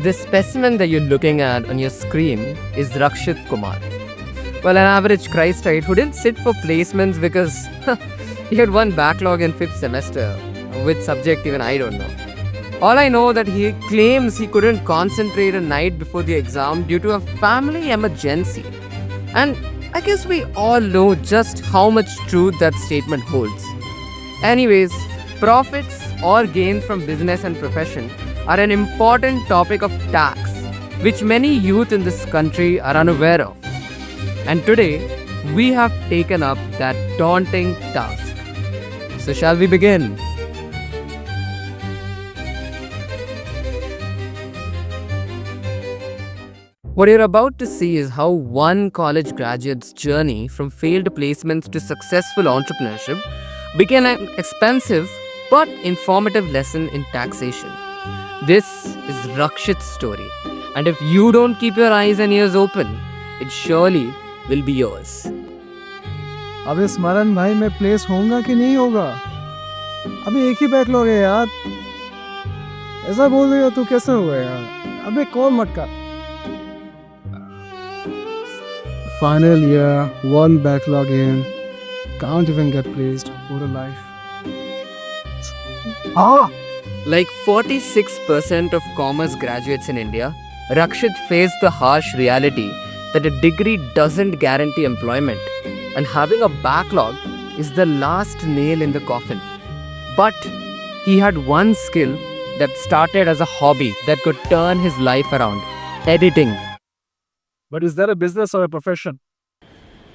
The specimen that you're looking at on your screen is Rakshit Kumar. Well, an average Christite who didn't sit for placements because he had one backlog in fifth semester, which subject even I don't know. All I know that he claims he couldn't concentrate a night before the exam due to a family emergency. And I guess we all know just how much truth that statement holds. Anyways, profits or gains from business and profession are an important topic of tax, which many youth in this country are unaware of. And today, we have taken up that daunting task. So, shall we begin? What you're about to see is how one college graduate's journey from failed placements to successful entrepreneurship began an expensive but informative lesson in taxation. This is Rakshit's story, and if you don't keep your eyes and ears open, it surely will be yours. अबे स्मरण भाई, मैं place होऊंगा कि नहीं होगा? अबे एक ही बैकलॉग है यार। ऐसा बोल रही हो तू, कैसे होगा यार? अबे कौन मटका? Final year, one backlog in, can't even get placed. What a life. Like 46% of commerce graduates in India, Rakshit faced the harsh reality that a degree doesn't guarantee employment, and having a backlog is the last nail in the coffin. But he had one skill that started as a hobby that could turn his life around: editing. But is that a business or a profession?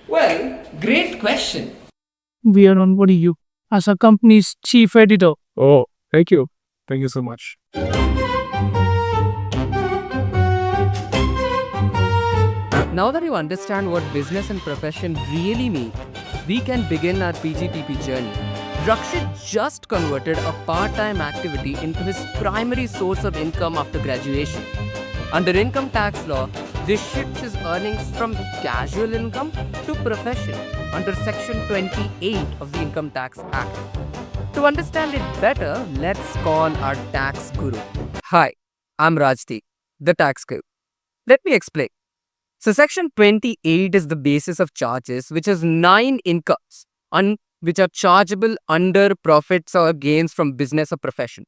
Well, great question. We are onboarding you as a company's chief editor. Oh, thank you. Thank you so much. Now that you understand what business and profession really mean, we can begin our PGTP journey. Rakshit just converted a part-time activity into his primary source of income after graduation. Under income tax law, this shifts his earnings from casual income to profession under Section 28 of the Income Tax Act. To understand it better, let's call our tax guru. Hi, I'm Rajdeep, the tax guru. Let me explain. So Section 28 is the basis of charges, which has 9 incomes which are chargeable under profits or gains from business or profession.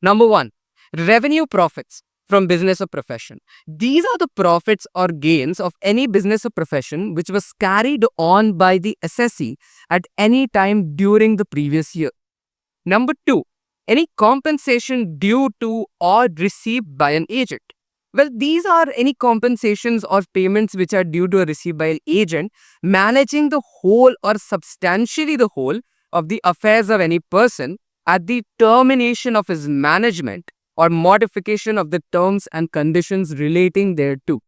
Number 1, revenue profits from business or profession. These are the profits or gains of any business or profession which was carried on by the assessee at any time during the previous year. Number 2, any compensation due to or received by an agent. Well, these are any compensations or payments which are due to or received by an agent managing the whole or substantially the whole of the affairs of any person at the termination of his management or modification of the terms and conditions relating thereto.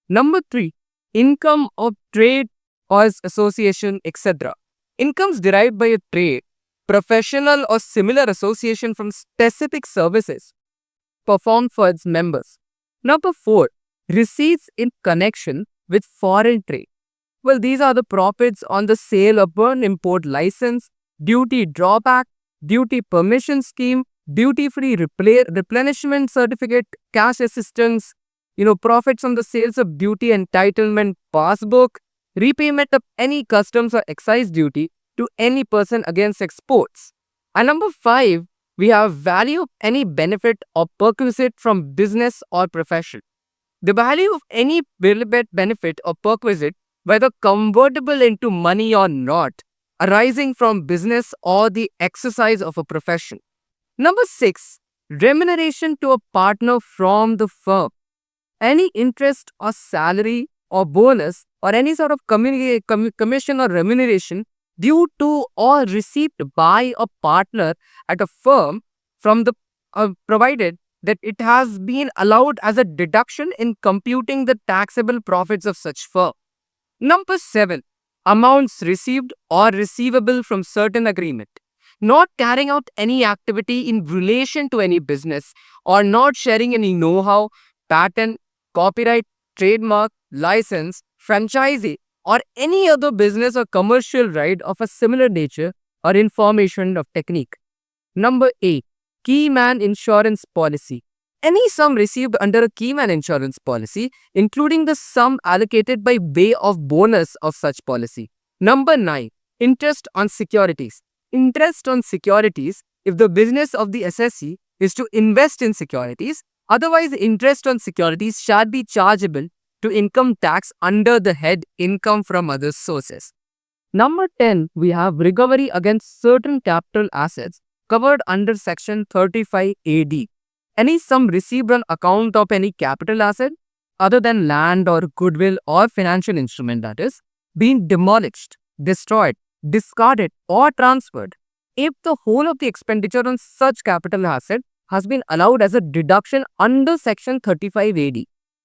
Number 3, income of trade or association, etc. Incomes derived by a trade, professional or similar association from specific services performed for its members. Number 4, receipts in connection with foreign trade. Well, these are the profits on the sale of an import license, duty drawback, duty permission scheme, duty-free replenishment certificate, cash assistance, profits on the sales of duty entitlement passbook, repayment of any customs or excise duty to any person against exports. And number 5, we have value of any benefit or perquisite from business or profession. The value of any benefit or perquisite, whether convertible into money or not, arising from business or the exercise of a profession. Number 6, remuneration to a partner from the firm. Any interest or salary or bonus or any sort of commission or remuneration due to or received by a partner at a firm from the provided that it has been allowed as a deduction in computing the taxable profits of such firm. Number 7, amounts received or receivable from certain agreement. Not carrying out any activity in relation to any business or not sharing any know-how, patent, copyright, trademark, license, franchisee or any other business or commercial right of a similar nature or information of technique. Number 8, key man insurance policy. any sum received under a keyman insurance policy, including the sum allocated by way of bonus of such policy. Number 9. Interest on securities. Interest on securities if the business of the assessee is to invest in securities. Otherwise, interest on securities shall be chargeable to income tax under the head income from other sources. Number 10, we have recovery against certain capital assets covered under section 35 AD. Any sum received on account of any capital asset other than land or goodwill or financial instrument, that is, being demolished, destroyed, discarded or transferred, if the whole of the expenditure on such capital asset has been allowed as a deduction under section 35 AD.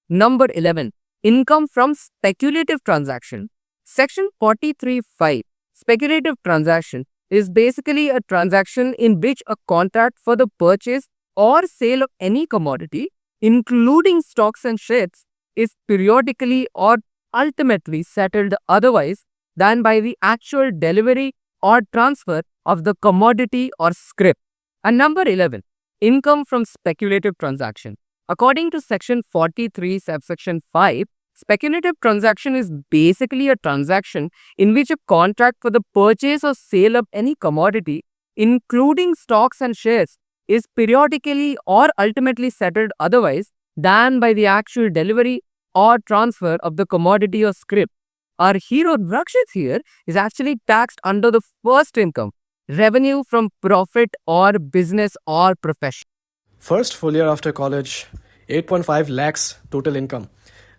Number 11, income from speculative transaction. Section 43(5), speculative transaction, is basically a transaction in which a contract for the purchase or sale of any commodity, including stocks and shares, is periodically or ultimately settled otherwise than by the actual delivery or transfer of the commodity or scrip. And number 11, income from speculative transaction. According to section 43 subsection 5, speculative transaction is basically a transaction in which a contract for the purchase or sale of any commodity, including stocks and shares, is periodically or ultimately settled otherwise than by the actual delivery or transfer of the commodity or scrip. Our hero Rakshit here is actually taxed under the first income, revenue from profit or business or profession. First full year after college, 8.5 lakhs total income.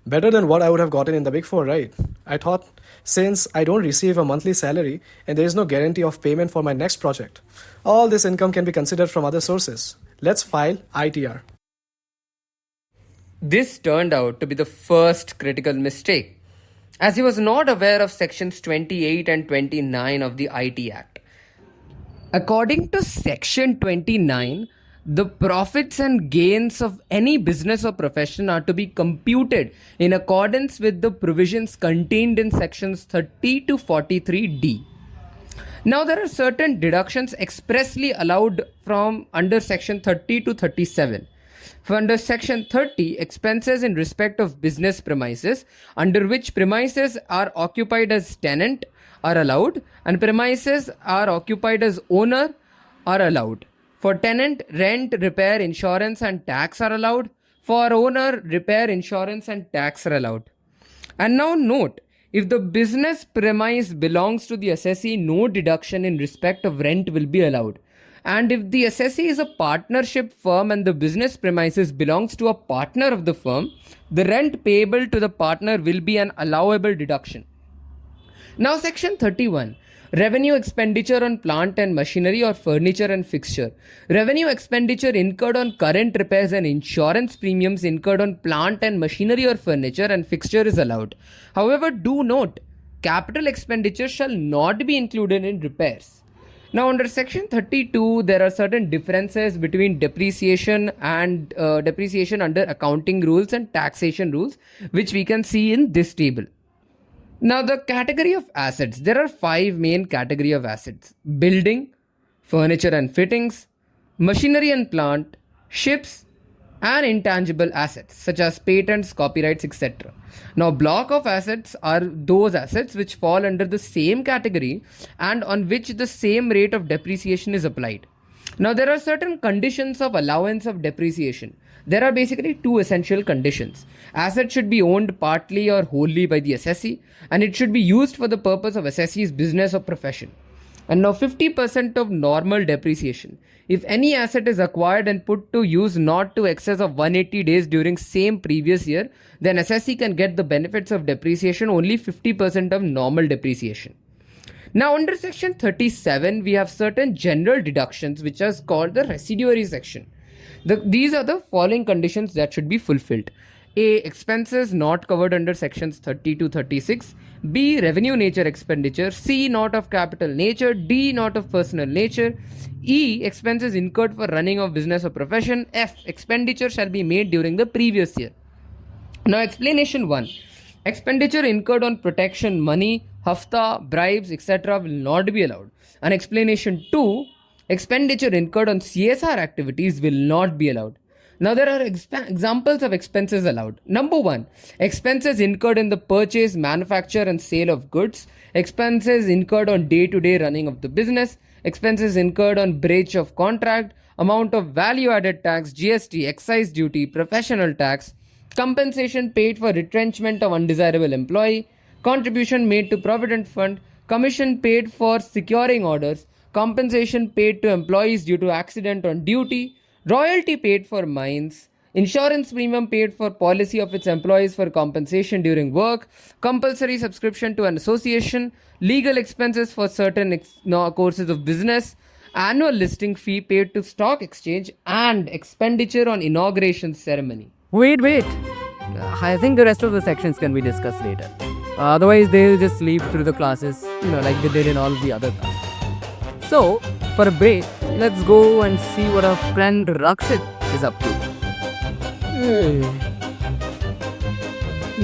Better than what I would have gotten in the Big Four, right? I thought, since I don't receive a monthly salary and there is no guarantee of payment for my next project, all this income can be considered from other sources. Let's file ITR. This turned out to be the first critical mistake, as he was not aware of sections 28 and 29 of the IT Act. According to section 29, the profits and gains of any business or profession are to be computed in accordance with the provisions contained in sections 30 to 43D. Now, there are certain deductions expressly allowed from under section 30 to 37. For under section 30, expenses in respect of business premises, under which premises are occupied as tenant, are allowed, and premises are occupied as owner are allowed. For tenant, rent, repair, insurance and tax are allowed. For owner, repair, insurance and tax are allowed. And now note, if the business premise belongs to the assessee, no deduction in respect of rent will be allowed. And if the assessee is a partnership firm and the business premises belongs to a partner of the firm, the rent payable to the partner will be an allowable deduction. Now section 31. Revenue expenditure on plant and machinery or furniture and fixture. Revenue expenditure incurred on current repairs and insurance premiums incurred on plant and machinery or furniture and fixture is allowed. However, do note, capital expenditure shall not be included in repairs. Now under section 32, there are certain differences between depreciation and depreciation under accounting rules and taxation rules, which we can see in this table. Now the category of assets, there are 5 main category of assets: building, furniture and fittings, machinery and plant, ships, and intangible assets such as patents, copyrights, etc. Now block of assets are those assets which fall under the same category and on which the same rate of depreciation is applied. Now there are certain conditions of allowance of depreciation. There are basically 2 essential conditions. Asset should be owned partly or wholly by the assessee, and it should be used for the purpose of assessee's business or profession. And now 50% of normal depreciation. If any asset is acquired and put to use not to excess of 180 days during same previous year, then assessee can get the benefits of depreciation only 50% of normal depreciation. Now under section 37, we have certain general deductions which is called the residuary section. These are the following conditions that should be fulfilled. A. Expenses not covered under sections 30 to 36. B. Revenue nature expenditure. C. Not of capital nature. D. Not of personal nature. E. Expenses incurred for running of business or profession. F. Expenditure shall be made during the previous year. Now explanation 1. Expenditure incurred on protection money, hafta, bribes, etc. will not be allowed. And explanation 2. Expenditure incurred on CSR activities will not be allowed. Now, there are examples of expenses allowed. Number one, expenses incurred in the purchase, manufacture, and sale of goods, expenses incurred on day to day running of the business, expenses incurred on breach of contract, amount of value added tax, GST, excise duty, professional tax, compensation paid for retrenchment of undesirable employee, contribution made to provident fund, commission paid for securing orders, compensation paid to employees due to accident on duty, royalty paid for mines, insurance premium paid for policy of its employees for compensation during work, compulsory subscription to an association, legal expenses for certain courses of business, annual listing fee paid to stock exchange, and expenditure on inauguration ceremony. Wait. I think the rest of the sections can be discussed later. Otherwise, they'll just sleep through the classes, like they did in all the other classes. So, for a break, let's go and see what our friend Rakshit is up to. Hey,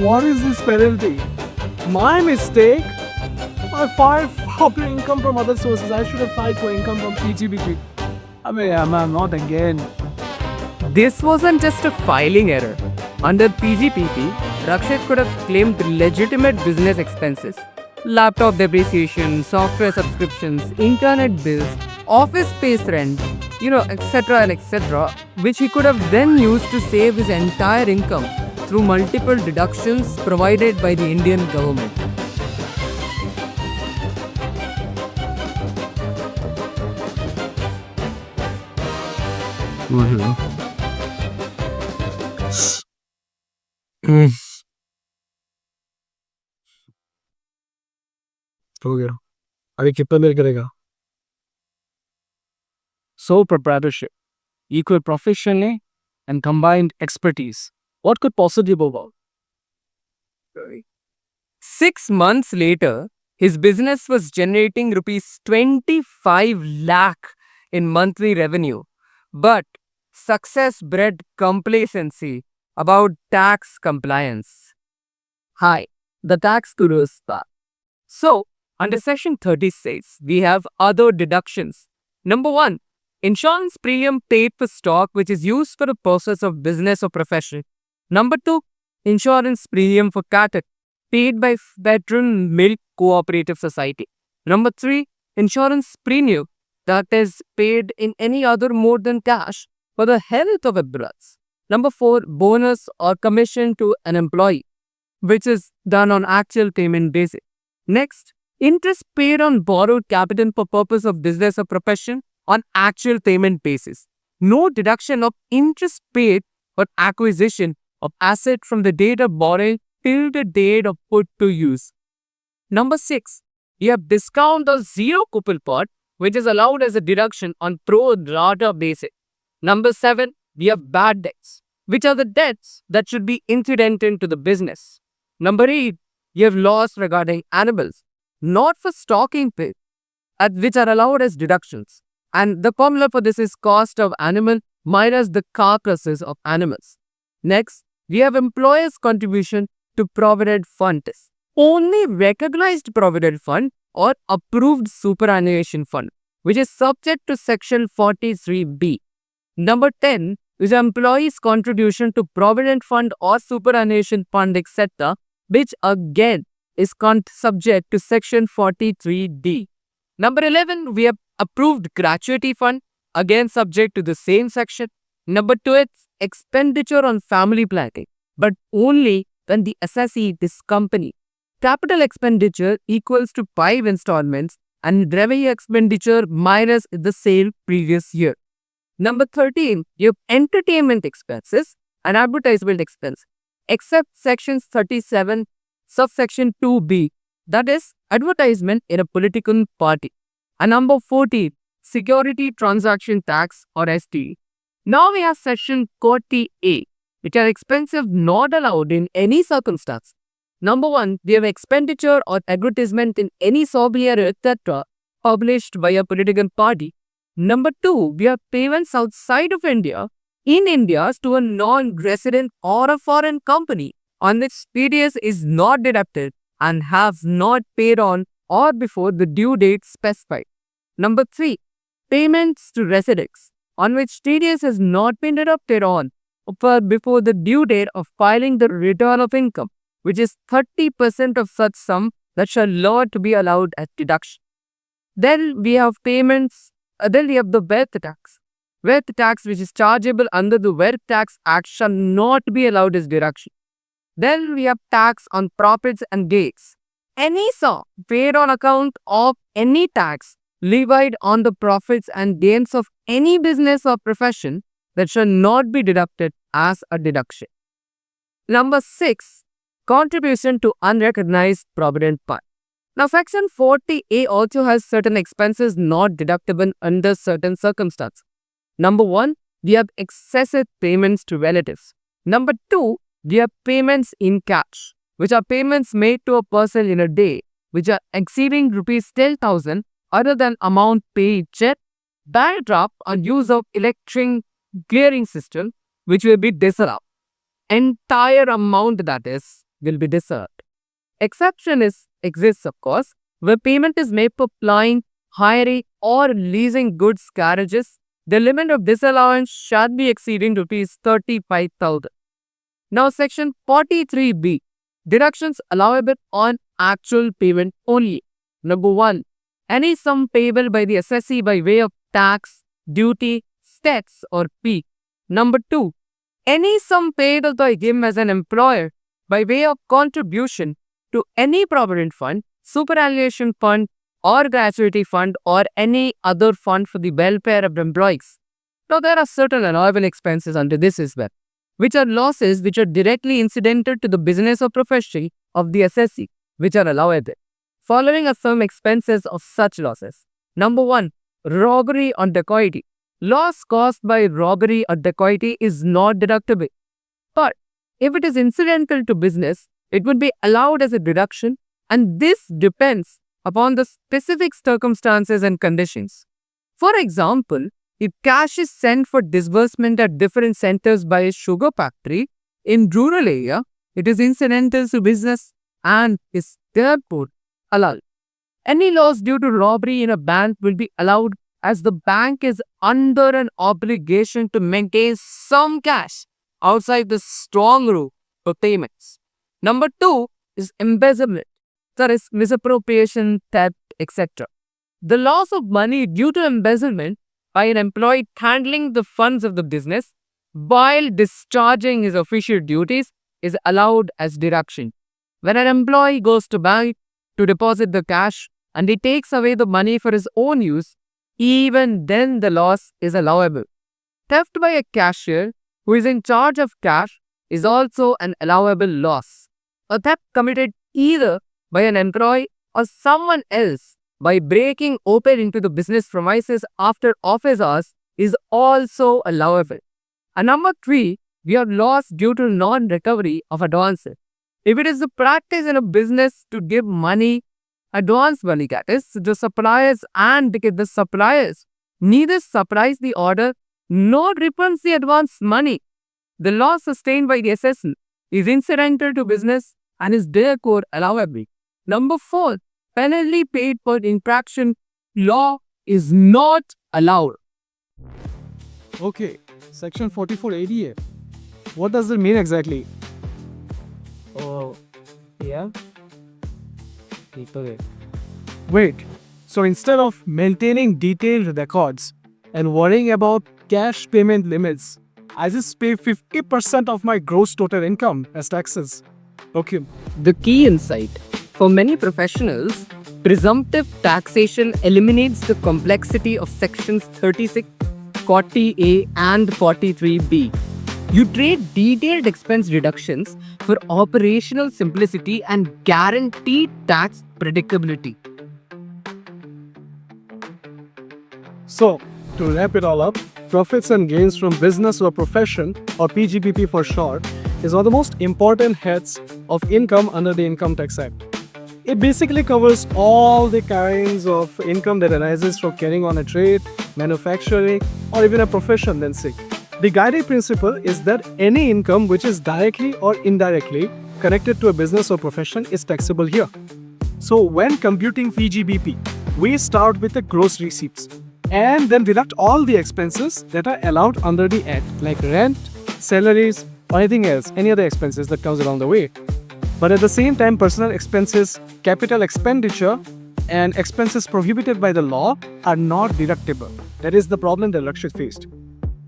what is this penalty? My mistake? I filed for income from other sources. I should have filed for income from PGBP. I mean, I'm not again. This wasn't just a filing error. Under PGPP, Rakshit could have claimed legitimate business expenses. Laptop depreciation, software subscriptions, internet bills, office space rent, etc. and etc., which he could have then used to save his entire income through multiple deductions provided by the Indian government. हो गया अभी कितना mail करेगा Sole proprietorship, equal profession, and combined expertise. What could possibly go wrong? 6 months later, his business was generating rupees 25 lakh in monthly revenue. But success bred complacency about tax compliance. Hi, the tax guru is back. So, under section 36, we have other deductions. Number 1, insurance premium paid for stock which is used for the purpose of business or profession. Number 2, insurance premium for cattle paid by Veteran Milk Cooperative Society. Number 3, insurance premium that is paid in any other mode than cash for the health of employees. Number 4, bonus or commission to an employee, which is done on actual payment basis. Next, interest paid on borrowed capital for purpose of business or profession on actual payment basis. No deduction of interest paid for acquisition of asset from the date of borrowing till the date of put to use. Number 6, you have discount or zero coupon pot, which is allowed as a deduction on pro rata basis. Number 7, we have bad debts, which are the debts that should be incidental to the business. Number 8, you have loss regarding animals, not for stocking pay, which are allowed as deductions. And the formula for this is cost of animal minus the carcasses of animals. Next, we have employer's contribution to Provident Fund. Only recognized Provident Fund or approved superannuation fund, which is subject to section 43B. Number 10 is employee's contribution to Provident Fund or superannuation fund, etc., which again is subject to section 43D. Number 11, we have approved gratuity fund, again subject to the same section. Number 12, expenditure on family planning, but only when the assessee is company. Capital expenditure equals to 5 installments and revenue expenditure minus the sale previous year. Number 13, you have entertainment expenses and advertisement expense, except section 37, subsection 2B, that is advertisement in a political party. And number 14, security transaction tax or ST. Now we have section 40A, which are expenses not allowed in any circumstance. Number 1, we have expenditure or advertisement in any software, etc., published by a political party. Number 2, we have payments outside of India, in India to a non-resident or a foreign company on which TDS is not deducted and have not paid on or before the due date specified. Number 3, payments to residents on which TDS has not been deducted on before the due date of filing the return of income, which is 30% of such sum that shall not be allowed as deduction. Then we have then we have the wealth tax. Wealth tax, which is chargeable under the Wealth Tax Act, shall not be allowed as deduction. Then we have tax on profits and gains. Any sum paid on account of any tax levied on the profits and gains of any business or profession that shall not be deducted as a deduction. Number 6. Contribution to unrecognized provident fund. Now, Section 40A also has certain expenses not deductible under certain circumstances. Number 1, we have excessive payments to relatives. Number 2, we have payments in cash, which are payments made to a person in a day, which are exceeding rupees 10,000 other than amount paid check, bank draft, or use of electronic clearing system, which will be disallowed. Entire amount, that is, will be disallowed. Exception exists, of course, where payment is made for flying, hiring, or leasing goods carriages. The limit of disallowance shall be exceeding rupees 35,000. Now, Section 43B. Deductions allowable on actual payment only. Number 1. Any sum payable by the assessee by way of tax, duty, tax, or fee. Number 2. Any sum paid by him as an employer by way of contribution to any provident fund, superannuation fund, or gratuity fund, or any other fund for the welfare of employees. Now, there are certain allowable expenses under this as well, which are losses which are directly incidental to the business or profession of the assessee, which are allowable. Following are some expenses of such losses. Number 1. Robbery or dacoity. Loss caused by robbery or dacoity is not deductible. But if it is incidental to business, it would be allowed as a deduction, and this depends upon the specific circumstances and conditions. For example, if cash is sent for disbursement at different centers by a sugar factory in rural area, it is incidental to business and is therefore allowed. Any loss due to robbery in a bank will be allowed, as the bank is under an obligation to maintain some cash outside the strong room for payments. Number 2 is embezzlement, that is misappropriation, theft, etc. The loss of money due to embezzlement by an employee handling the funds of the business while discharging his official duties is allowed as deduction. When an employee goes to bank to deposit the cash and he takes away the money for his own use, even then the loss is allowable. Theft by a cashier who is in charge of cash is also an allowable loss. A theft committed either by an employee or someone else by breaking open into the business premises after office hours is also allowable. And number 3, we have loss due to non-recovery of advances. If it is the practice in a business to give money, advance money, that is, to suppliers, and the suppliers neither supplies the order nor refunds the advance money, the loss sustained by the assessor is incidental to business and is therefore allowable. Number 4, penalty paid for infraction law is not allowed. Okay, Section 44 ADA. What does it mean exactly? Oh, yeah. Okay. Wait, so instead of maintaining detailed records and worrying about cash payment limits, I just pay 50% of my gross total income as taxes. Okay. The key insight: for many professionals, presumptive taxation eliminates the complexity of sections 36, 40A and 43B. You trade detailed expense reductions for operational simplicity and guaranteed tax predictability. So, to wrap it all up, profits and gains from business or profession, or PGBP for short, is one of the most important heads of income under the Income Tax Act. It basically covers all the kinds of income that arises from carrying on a trade, manufacturing, or even a profession, then say. The guiding principle is that any income which is directly or indirectly connected to a business or profession is taxable here. So when computing PGBP, we start with the gross receipts and then deduct all the expenses that are allowed under the Act, like rent, salaries, or anything else, any other expenses that comes along the way. But at the same time, personal expenses, capital expenditure, and expenses prohibited by the law are not deductible. That is the problem that Rakshit faced.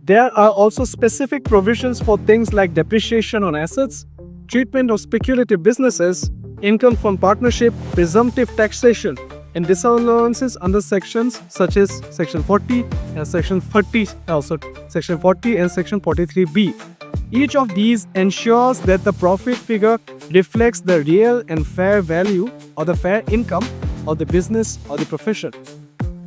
There are also specific provisions for things like depreciation on assets, treatment of speculative businesses, income from partnership, presumptive taxation, and disallowances under sections such as Section 40 and Section 30, also Section 40 and Section 43B. Each of these ensures that the profit figure reflects the real and fair value or the fair income of the business or the profession.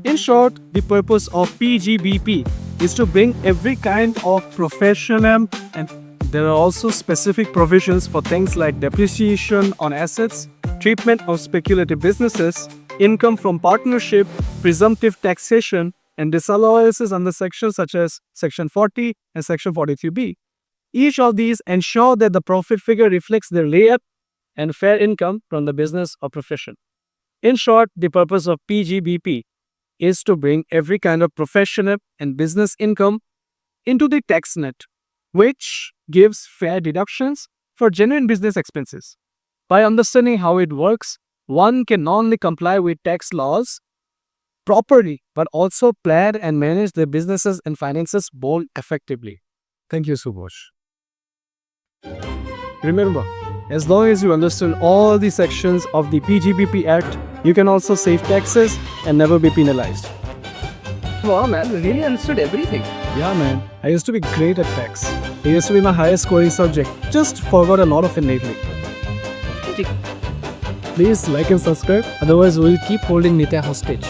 In short, the purpose of PGBP is to bring every kind of professional, and there are also specific provisions for things like depreciation on assets, treatment of speculative businesses, income from partnership, presumptive taxation, and disallowances under sections such as Section 40 and Section 43B. Each of these ensure that the profit figure reflects the real and fair income from the business or profession. In short, the purpose of PGBP is to bring every kind of professional and business income into the tax net, which gives fair deductions for genuine business expenses. By understanding how it works, one can not only comply with tax laws properly, but also plan and manage their businesses and finances more effectively. Thank you so much. Remember, as long as you understand all the sections of the PGBP Act, you can also save taxes and never be penalized. Wow, man, really understood everything. Yeah, man. I used to be great at tax. It used to be my highest scoring subject. Just forgot a lot of it lately. Please like and subscribe, otherwise we'll keep holding Nitya hostage.